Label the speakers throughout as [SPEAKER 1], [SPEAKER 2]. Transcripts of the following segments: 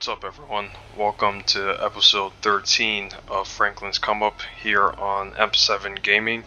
[SPEAKER 1] What's up everyone? Welcome to episode 13 of Franklin's Come Up here on M7 Gaming.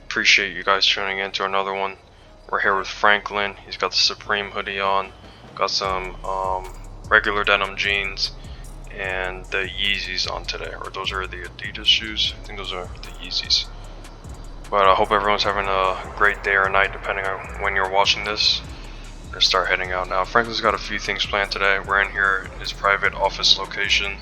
[SPEAKER 1] Appreciate you guys tuning in to another one. We're here with Franklin. He's got the Supreme hoodie on, got some regular denim jeans, and the Yeezys on today. Or those are the Adidas shoes. I think those are the Yeezys. But I hope everyone's having a great day or night depending on when you're watching this. We're gonna start heading out now. Franklin's got a few things planned today. We're in here in his private office location.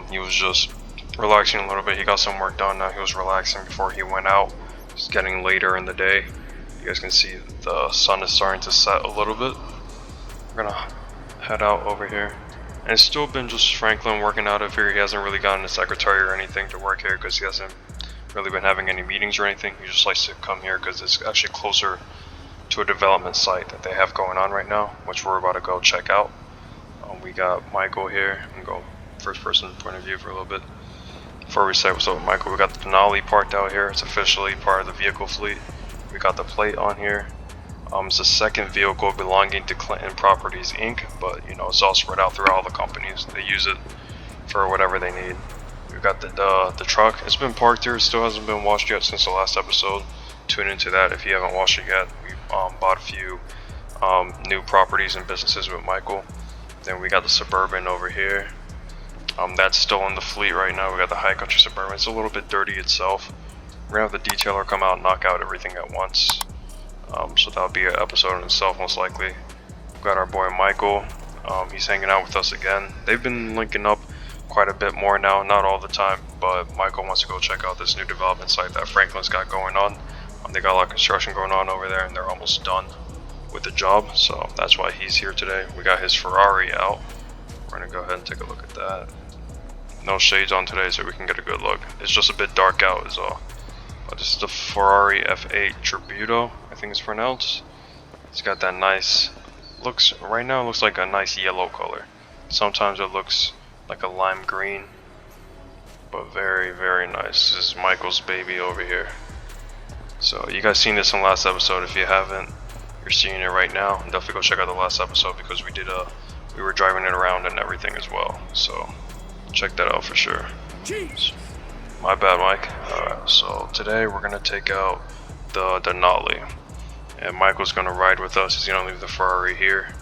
[SPEAKER 1] He was just relaxing a little bit. He got some work done. Now he was relaxing before he went out. It's getting later in the day. You guys can see the sun is starting to set a little bit. We're gonna head out over here. And it's still been just Franklin working out of here. He hasn't really gotten a secretary or anything to work here because he hasn't really been having any meetings or anything. He just likes to come here because it's actually closer to a development site that they have going on right now, which we're about to go check out. We got Michael here. I'm gonna go first person point of view for a little bit. Before we say what's up with Michael, we got the Denali parked out here. It's officially part of the vehicle fleet. We got the plate on here. It's the second vehicle belonging to Clinton Properties Inc., but you know, it's all spread out through all the companies. They use it for whatever they need. We got the truck. It's been parked here. It still hasn't been washed yet since the last episode. Tune into that if you haven't watched it yet. We bought a few new properties and businesses with Michael. Then we got the Suburban over here. That's still in the fleet right now. We got the High Country Suburban. It's a little bit dirty itself. We're gonna have the detailer come out and knock out everything at once. So that'll be an episode in itself most likely. We've got our boy Michael. He's hanging out with us again. They've been linking up quite a bit more now, not all the time, but Michael wants to go check out this new development site that Franklin's got going on. They got a lot of construction going on over there and they're almost done with the job, so that's why he's here today. We got his Ferrari out. We're gonna go ahead and take a look at that. No shades on today so we can get a good look. It's just a bit dark out is all. But this is the Ferrari F8 Tributo, I think it's pronounced. It's got that nice, right now it looks like a nice yellow color. Sometimes it looks like a lime green, but very, very nice. This is Michael's baby over here. So you guys seen this in the last episode. If you haven't, you're seeing it right now. Definitely go check out the last episode because we were driving it around and everything as well. So check that out for sure. Jeez. My bad, Mike. Alright, so today we're gonna take out the Denali, and Michael's gonna ride with us. He's gonna leave the Ferrari here.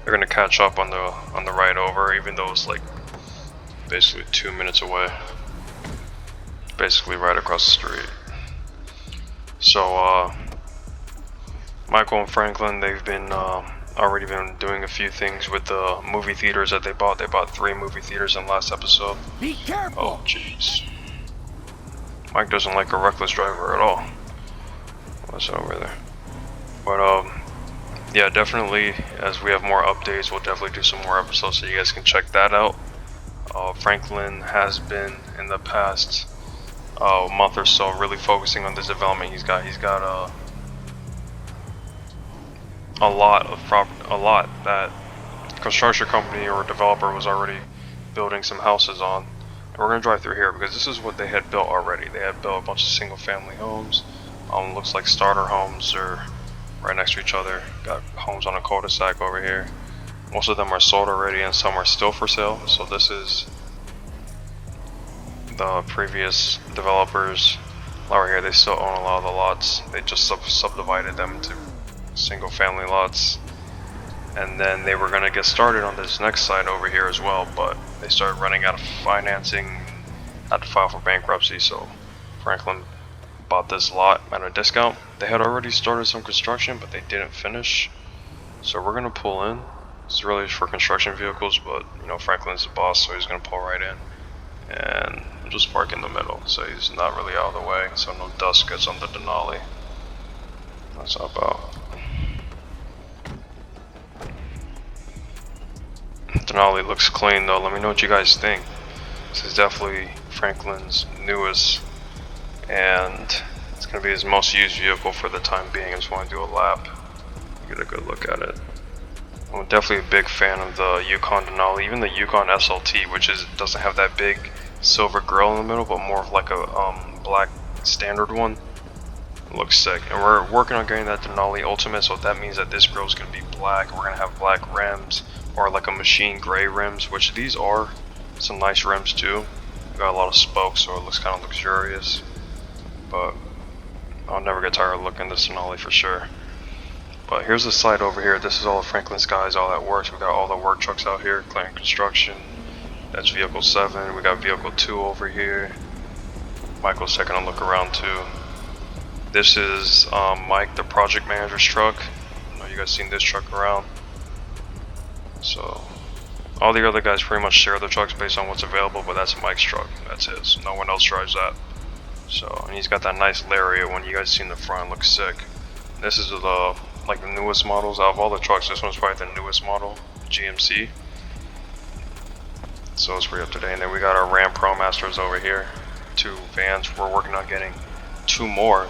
[SPEAKER 1] They're gonna catch up on the ride over, even though it's like basically 2 minutes away. Basically right across the street. So Michael and Franklin, they've been already been doing a few things with the movie theaters that they bought. They bought 3 movie theaters in the last episode.
[SPEAKER 2] Be careful.
[SPEAKER 1] Oh jeez. Mike doesn't like a reckless driver at all. What's over there? But yeah, definitely as we have more updates, we'll definitely do some more episodes so you guys can check that out. Franklin has been in the past month or so really focusing on this development. He's got a lot that construction company or developer was already building some houses on. And we're gonna drive through here because this is what they had built already. They had built a bunch of single family homes. Looks like starter homes are right next to each other. Got homes on a cul-de-sac over here. Most of them are sold already and some are still for sale. So this is the previous developers over here. They still own a lot of the lots. They just subdivided them into single family lots, and then they were going to get started on this next site over here as well, but they started running out of financing, had to file for bankruptcy, so Franklin bought this lot at a discount. They had already started some construction, but they didn't finish, so we're going to pull in. It's really for construction vehicles, but you know, Franklin's the boss, so he's going to pull right in and just park in the middle, so he's not really out of the way, so no dust gets on the Denali. That's up out. Denali looks clean though. Let me know what you guys think. This is definitely Franklin's newest, and it's gonna be his most used vehicle for the time being. I just want to do a lap, get a good look at it. I'm definitely a big fan of the Yukon Denali, even the Yukon SLT, which doesn't have that big silver grill in the middle, but more of like a black standard one. It looks sick, and we're working on getting that Denali Ultimate, so that means that this grill is gonna be black. We're gonna have black rims, or like a machine gray rims, which these are some nice rims too. Got a lot of spokes, so it looks kind of luxurious. But I'll never get tired of looking at this Denali for sure. But here's the site over here. This is all of Franklin's guys, all that works. We got all the work trucks out here, clearing construction. That's vehicle 7. We got vehicle 2 over here. Michael's taking a look around too. This is Mike, the project manager's truck. I know you guys seen this truck around. So all the other guys pretty much share the trucks based on what's available, but that's Mike's truck. That's his. No one else drives that. So, and he's got that nice Lariat one. You guys seen the front, looks sick. This is the like the newest models out of all the trucks. This one's probably the newest model, GMC. So it's pretty up to date. And then we got our Ram Pro Masters over here. 2 vans. We're working on getting 2 more,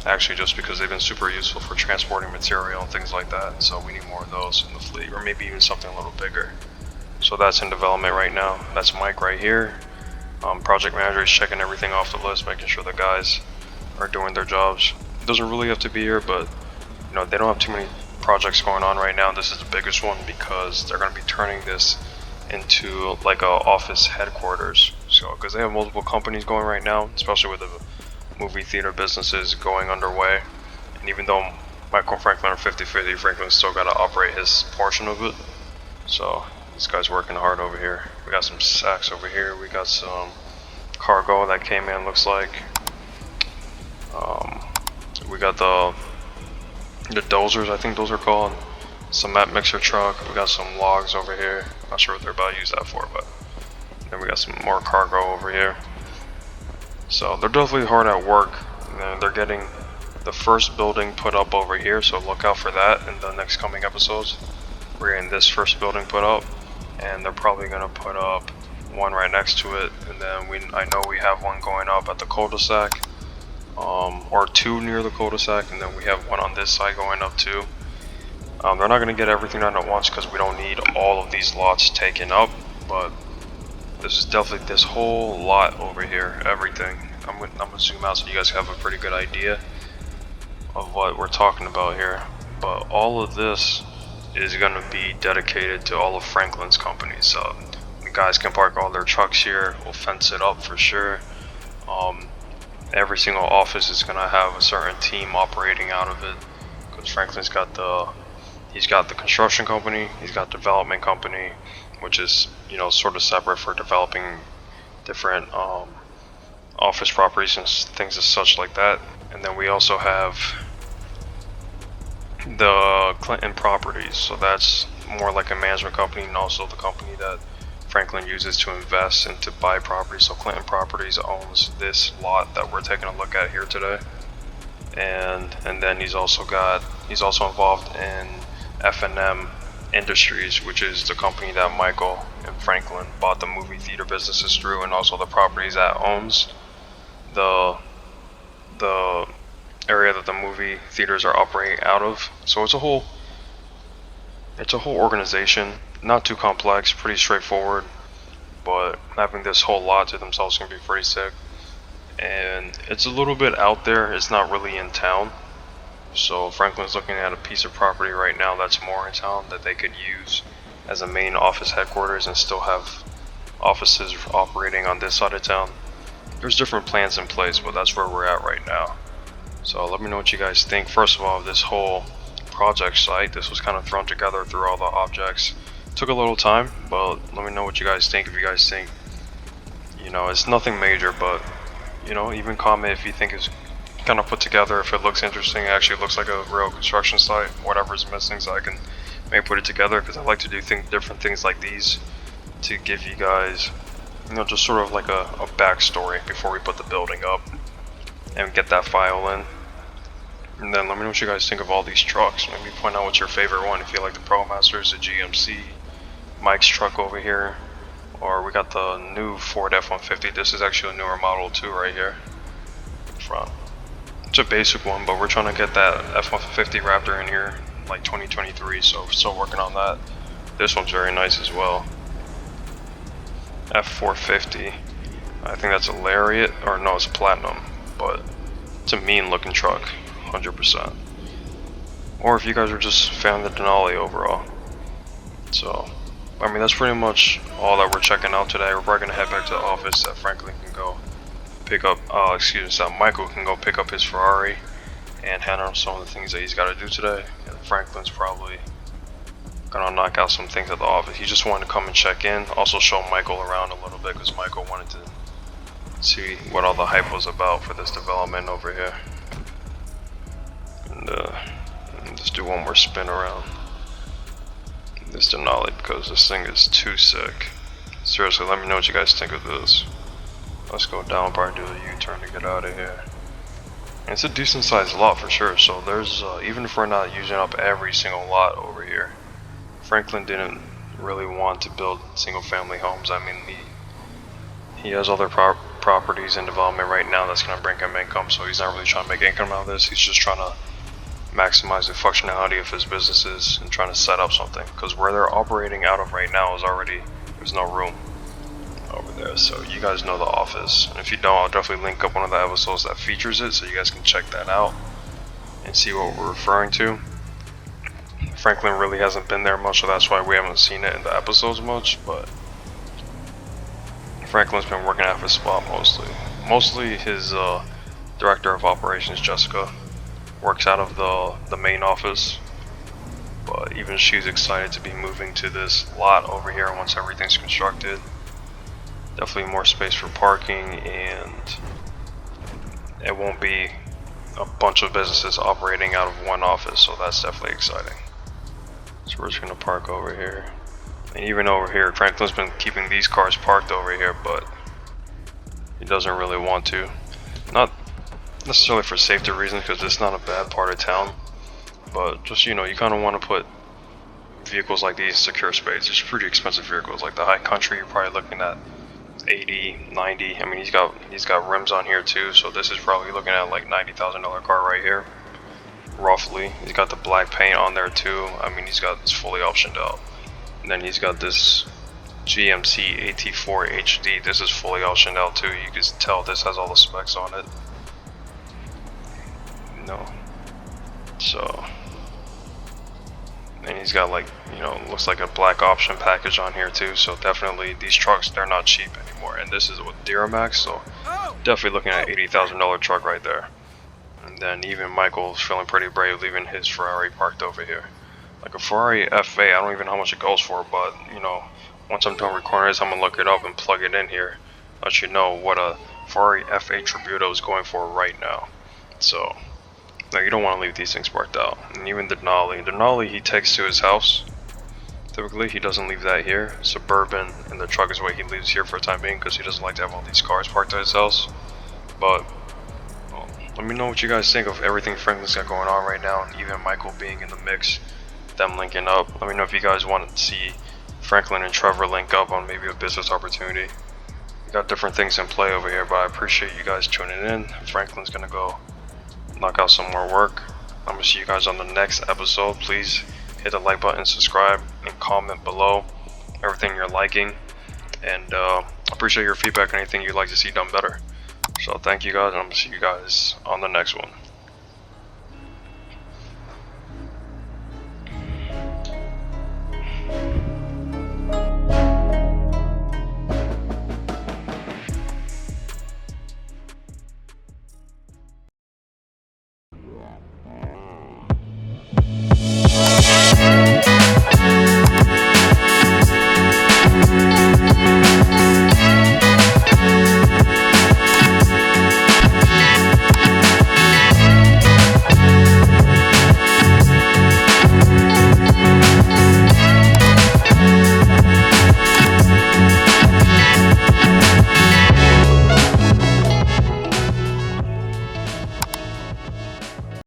[SPEAKER 1] actually, just because they've been super useful for transporting material and things like that. So we need more of those in the fleet, or maybe even something a little bigger. So that's in development right now. That's Mike right here. Project manager is checking everything off the list, making sure the guys are doing their jobs. It doesn't really have to be here, but you know, they don't have too many projects going on right now. This is the biggest one because they're going to be turning this into like a office headquarters. So because they have multiple companies going right now, especially with the movie theater businesses going underway, and even though Michael and Franklin are 50-50, Franklin's still got to operate his portion of it. So this guy's working hard over here. We got some sacks over here. We got some cargo that came in, looks like. We got the dozers, I think those are called. Cement mixer truck. We got some logs over here. Not sure what they're about to use that for, but then we got some more cargo over here. So they're definitely hard at work. And they're getting the first building put up over here, so look out for that in the next coming episodes. We're getting this first building put up, and they're probably gonna put up one right next to it, and then I know we have one going up at the cul-de-sac, or 2 near the cul-de-sac, and then we have one on this side going up too. They're not gonna get everything done at once because we don't need all of these lots taken up, but this is definitely this whole lot over here, everything. I'm gonna zoom out so you guys have a pretty good idea of what we're talking about here. But all of this is gonna be dedicated to all of Franklin's companies. So the guys can park all their trucks here. We'll fence it up for sure. Every single office is gonna have a certain team operating out of it, because Franklin's got he's got the construction company, he's got development company, which is, you know, sort of separate for developing different office properties and things as such like that. And then we also have the Clinton Properties, so that's more like a management company, and also the company that Franklin uses to invest and to buy property. So Clinton Properties owns this lot that we're taking a look at here today, and then he's also involved in F&M Industries, which is the company that Michael and Franklin bought the movie theater businesses through, and also the properties that owns the area that the movie theaters are operating out of. So it's a whole organization, not too complex, pretty straightforward, but having this whole lot to themselves can be pretty sick. And it's a little bit out there, it's not really in town. So Franklin's looking at a piece of property right now that's more in town that they could use as a main office headquarters and still have offices operating on this side of town. There's different plans in place, but that's where we're at right now. So let me know what you guys think. First of all, this whole project site, this was kind of thrown together through all the objects. Took a little time, but let me know what you guys think. If you guys think, you know, it's nothing major, but, you know, even comment if you think it's kind of put together, if it looks interesting, it actually looks like a real construction site, whatever's missing, so I can maybe put it together, because I like to do different things like these to give you guys, you know, just sort of like a backstory before we put the building up and get that file in. And then let me know what you guys think of all these trucks. Maybe point out what's your favorite one, if you like the Pro Masters, the GMC, Mike's truck over here, or we got the new Ford F-150. This is actually a newer model too right here front. It's a basic one, but we're trying to get that F-150 Raptor in here like 2023, so we're still working on that. This one's very nice as well. F-450. I think that's a Lariat, or no, it's a Platinum, but it's a mean looking truck, 100%. Or if you guys are just a fan of the Denali overall. So I mean, that's pretty much all that we're checking out today. We're probably gonna head back to the office that Franklin can go pick up. Excuse me, so Michael can go pick up his Ferrari and handle some of the things that he's got to do today. And Franklin's probably gonna knock out some things at the office. He just wanted to come and check in, also show Michael around a little bit because Michael wanted to see what all the hype was about for this development over here. And just do one more spin around this Denali because this thing is too sick. Seriously, let me know what you guys think of this. Let's go down, probably do a U-turn to get out of here. And it's a decent sized lot for sure, so there's, even if we're not using up every single lot over here, Franklin didn't really want to build single family homes. I mean, he has other properties in development right now that's going to bring him income, so he's not really trying to make income out of this. He's just trying to maximize the functionality of his businesses and trying to set up something, because where they're operating out of right now is already, there's no room over there. So you guys know the office, and if you don't, I'll definitely link up one of the episodes that features it so you guys can check that out and see what we're referring to. Franklin really hasn't been there much, so that's why we haven't seen it in the episodes much, but Franklin's been working out of his spot mostly his director of operations, Jessica, works out of the main office, but even she's excited to be moving to this lot over here once everything's constructed. Definitely more space for parking, and it won't be a bunch of businesses operating out of one office, so that's definitely exciting. So we're just gonna park over here. And even over here, Franklin's been keeping these cars parked over here, but he doesn't really want to. Not necessarily for safety reasons, because it's not a bad part of town, but just, you know, you kind of want to put vehicles like these in secure space. It's pretty expensive vehicles. Like the High Country, you're probably looking at 80, 90. I mean, he's got rims on here too, so this is probably looking at like $90,000 car right here, roughly. He's got the black paint on there too. I mean, he's got this fully optioned out. And then he's got this GMC AT4 HD. This is fully optioned out too. You can tell this has all the specs on it. No. So, and he's got, like, you know, looks like a black option package on here too. So definitely these trucks, they're not cheap anymore. And this is with Duramax, so definitely looking at $80,000 truck right there. And then even Michael's feeling pretty brave leaving his Ferrari parked over here. Like a Ferrari FA, I don't even know how much it goes for, but, you know, once I'm done recording this, I'm gonna look it up and plug it in here, let you know what a Ferrari FA Tributo is going for right now. So, no, you don't want to leave these things parked out. And even the Denali, he takes to his house. Typically, he doesn't leave that here. Suburban and the truck is what he leaves here for the time being, because he doesn't like to have all these cars parked at his house. But well, let me know what you guys think of everything Franklin's got going on right now, and even Michael being in the mix, them linking up. Let me know if you guys want to see Franklin and Trevor link up on maybe a business opportunity. We got different things in play over here, but I appreciate you guys tuning in. Franklin's gonna go knock out some more work. I'm gonna see you guys on the next episode. Please hit the like button, subscribe, and comment below everything you're liking, and appreciate your feedback on anything you'd like to see done better. So thank you guys, and I'm gonna see you guys on the next one.